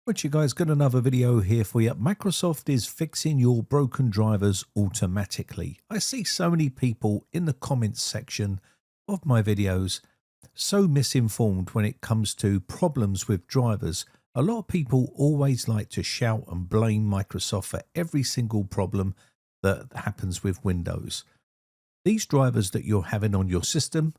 What you guys, got another video here for you. Microsoft is fixing your broken drivers automatically. I see so many people in the comments section of my videos so misinformed when it comes to problems with drivers. A lot of people always like to shout and blame Microsoft for every single problem that happens with Windows. These drivers that you're having on your system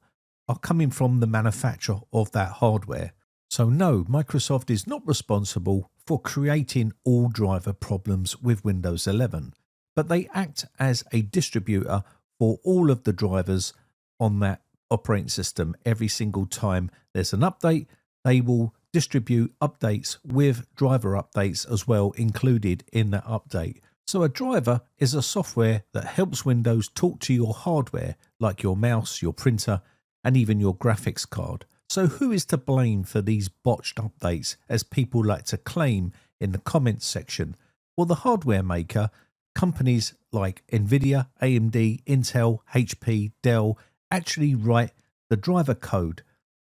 are coming from the manufacturer of that hardware. So no, Microsoft is not responsible for creating all driver problems with Windows 11, but they act as a distributor for all of the drivers on that operating system. Every single time there's an update, they will distribute updates with driver updates as well included in that update. So a driver is a software that helps Windows talk to your hardware, like your mouse, your printer, and even your graphics card. So who is to blame for these botched updates, as people like to claim in the comments section? Well, the hardware maker, companies like Nvidia, AMD, Intel, HP, Dell, actually write the driver code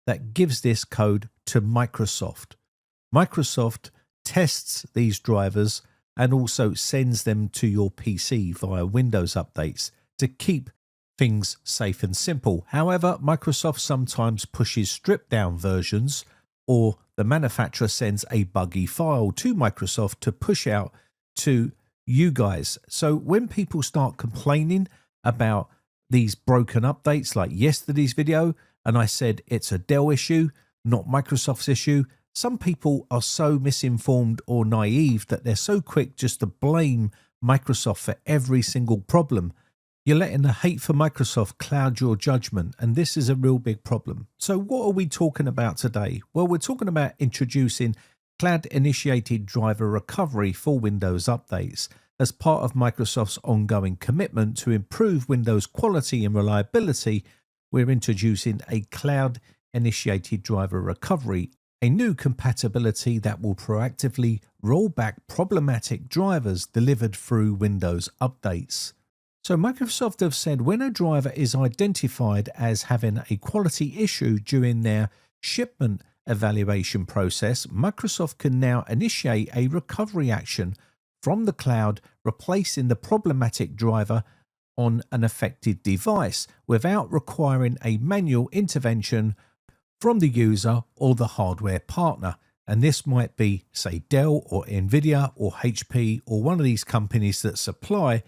that gives this code to Microsoft. Microsoft tests these drivers and also sends them to your PC via Windows updates to keep things safe and simple. However, Microsoft sometimes pushes stripped down versions, or the manufacturer sends a buggy file to Microsoft to push out to you guys. So when people start complaining about these broken updates, like yesterday's video, and I said it's a Dell issue, not Microsoft's issue, some people are so misinformed or naive that they're so quick just to blame Microsoft for every single problem. You're letting the hate for Microsoft cloud your judgment, and this is a real big problem. So what are we talking about today? Well, we're talking about introducing cloud-initiated driver recovery for Windows updates as part of Microsoft's ongoing commitment to improve Windows quality and reliability. We're introducing a cloud-initiated driver recovery, a new compatibility that will proactively roll back problematic drivers delivered through Windows updates. So Microsoft have said when a driver is identified as having a quality issue during their shipment evaluation process, Microsoft can now initiate a recovery action from the cloud, replacing the problematic driver on an affected device without requiring a manual intervention from the user or the hardware partner. And this might be, say, Dell or Nvidia or HP or one of these companies that supply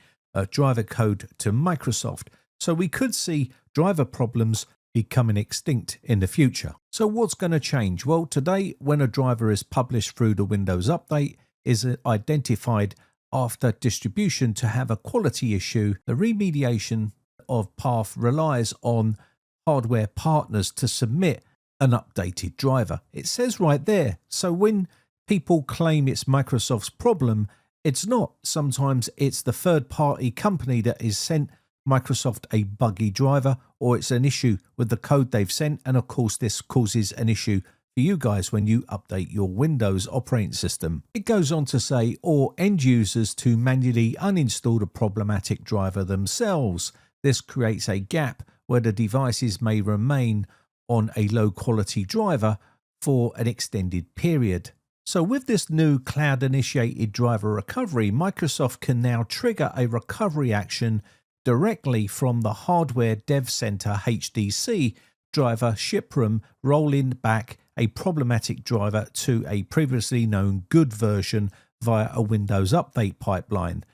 driver code to Microsoft. So we could see driver problems becoming extinct in the future. So what's going to change? Well, today, when a driver is published through the Windows update, is identified after distribution to have a quality issue, the remediation of path relies on hardware partners to submit an updated driver. It says right there. So when people claim it's Microsoft's problem, it's not. Sometimes it's the third-party company that has sent Microsoft a buggy driver, or it's an issue with the code they've sent. And of course, this causes an issue for you guys when you update your Windows operating system. It goes on to say, or end users to manually uninstall the problematic driver themselves. This creates a gap where the devices may remain on a low-quality driver for an extended period. So with this new cloud-initiated driver recovery, Microsoft can now trigger a recovery action directly from the Hardware Dev Center HDC driver shiproom, rolling back a problematic driver to a previously known good version via a Windows update pipeline.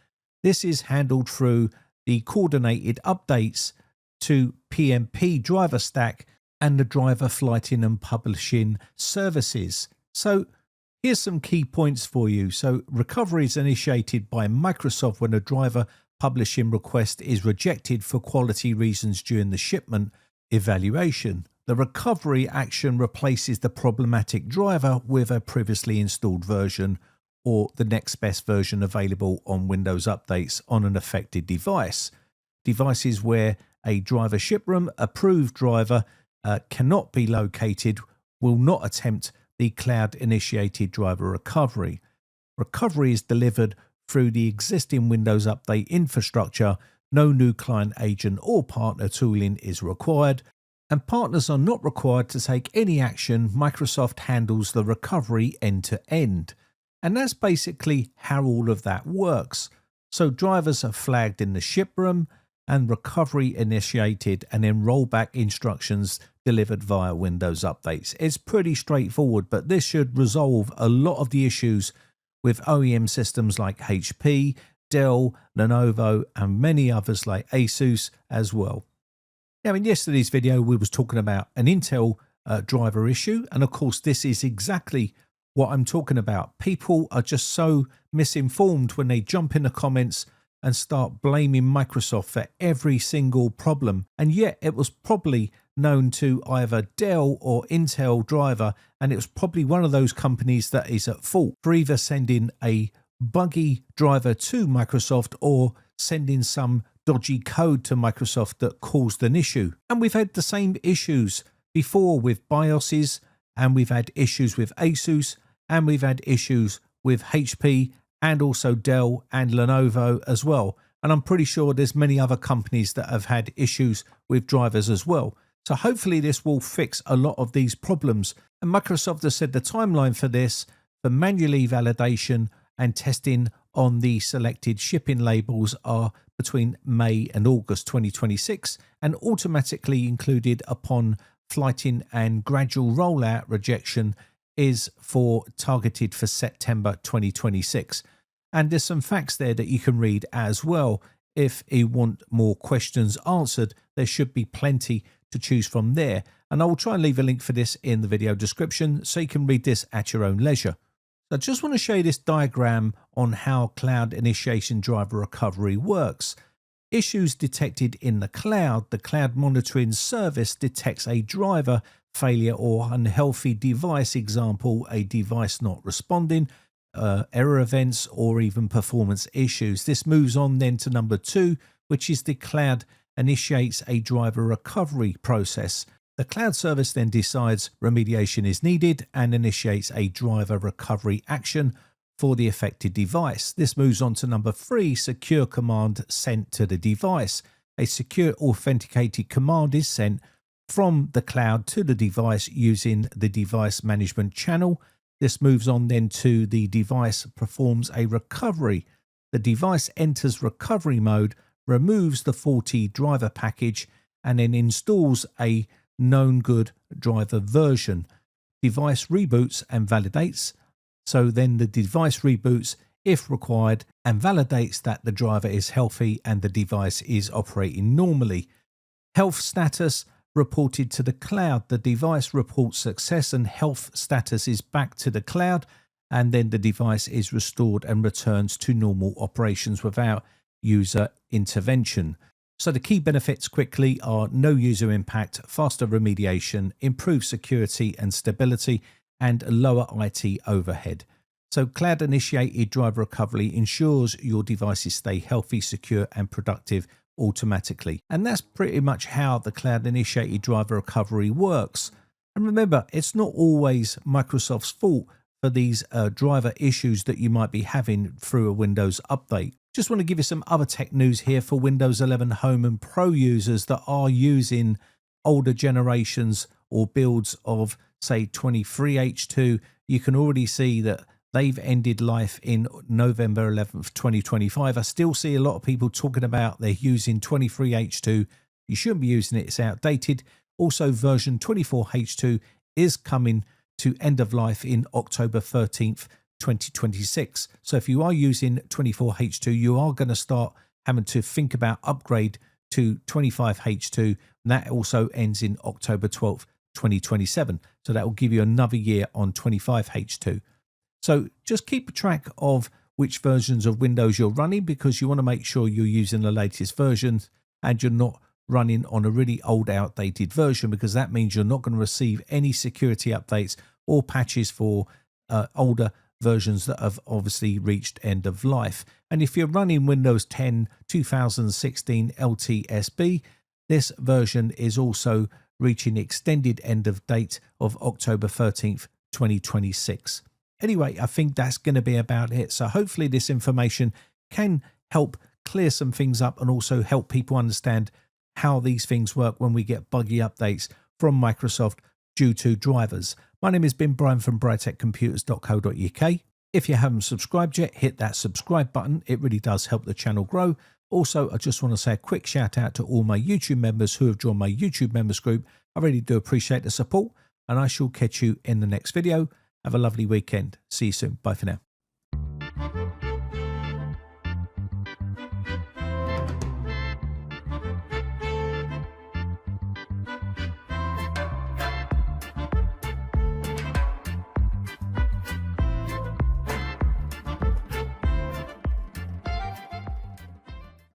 This is handled through the coordinated updates to PMP driver stack and the driver flighting and publishing services. So here's some key points for you. So recovery is initiated by Microsoft when a driver publishing request is rejected for quality reasons during the shipment evaluation. The recovery action replaces the problematic driver with a previously installed version or the next best version available on Windows updates on an affected device. Devices where a driver shiproom approved driver cannot be located will not attempt the cloud-initiated driver recovery. Recovery is delivered through the existing Windows Update infrastructure. No new client agent or partner tooling is required, and partners are not required to take any action. Microsoft handles the recovery end to end. And that's basically how all of that works. So drivers are flagged in the ship room and recovery initiated, and then rollback instructions delivered via Windows updates. It's pretty straightforward, but this should resolve a lot of the issues with OEM systems like HP, Dell, Lenovo, and many others like Asus as well. Now, in yesterday's video, we was talking about an Intel driver issue, and of course, this is exactly what I'm talking about. People are just so misinformed when they jump in the comments and start blaming Microsoft for every single problem. And yet it was probably known to either Dell or Intel driver, and it was probably one of those companies that is at fault for either sending a buggy driver to Microsoft or sending some dodgy code to Microsoft that caused an issue. And we've had the same issues before with BIOSes, and we've had issues with Asus, and we've had issues with HP and also Dell and Lenovo as well. And I'm pretty sure there's many other companies that have had issues with drivers as well. So hopefully this will fix a lot of these problems. And Microsoft has said the timeline for this, for manually validation and testing on the selected shipping labels, are between May and August 2026, and automatically included upon flighting and gradual rollout rejection is targeted for September 2026. And there's some facts there that you can read as well. If you want more questions answered, there should be plenty to choose from there. And I will try and leave a link for this in the video description so you can read this at your own leisure. So I just want to show you this diagram on how cloud initiation driver recovery works. Issues detected in the cloud monitoring service detects a driver failure or unhealthy device, example, a device not responding, error events, or even performance issues. This moves on then to number 2, which is the cloud initiates a driver recovery process. The cloud service then decides remediation is needed and initiates a driver recovery action for the affected device. This moves on to number 3, secure command sent to the device. A secure authenticated command is sent from the cloud to the device using the device management channel. This moves on then to the device performs a recovery. The device enters recovery mode, removes the faulty driver package, and then installs a known good driver version. Device reboots and validates. So then the device reboots if required and validates that the driver is healthy and the device is operating normally. Health status reported to the cloud. The device reports success and health status is back to the cloud, and then the device is restored and returns to normal operations without user intervention. So the key benefits quickly are no user impact, faster remediation, improved security and stability, and lower IT overhead. So cloud initiated driver recovery ensures your devices stay healthy, secure and productive automatically. And that's pretty much how the cloud initiated driver recovery works. And remember, it's not always Microsoft's fault for these driver issues that you might be having through a Windows update. Just want to give you some other tech news here for Windows 11 Home and Pro users that are using older generations or builds of, say, 23H2. You can already see that they've ended life in November 11th, 2025. I still see a lot of people talking about they're using 23H2. You shouldn't be using it. It's outdated. Also, version 24H2 is coming to end of life in October 13th, 2026. So if you are using 24H2, you are going to start having to think about upgrade to 25H2. And that also ends in October 12th, 2027. So that will give you another year on 25H2. So just keep track of which versions of Windows you're running, because you want to make sure you're using the latest versions and you're not running on a really old outdated version, because that means you're not going to receive any security updates or patches for older versions that have obviously reached end of life. And if you're running Windows 10 2016 LTSB, this version is also reaching extended end of date of October 13th, 2026. Anyway, I think that's going to be about it. So hopefully this information can help clear some things up and also help people understand how these things work when we get buggy updates from Microsoft due to drivers. My name has been Brian from briteccomputers.co.uk. If you haven't subscribed yet, hit that subscribe button. It really does help the channel grow. Also, I just want to say a quick shout out to all my YouTube members who have joined my YouTube members group. I really do appreciate the support, and I shall catch you in the next video. Have a lovely weekend. See you soon. Bye for now.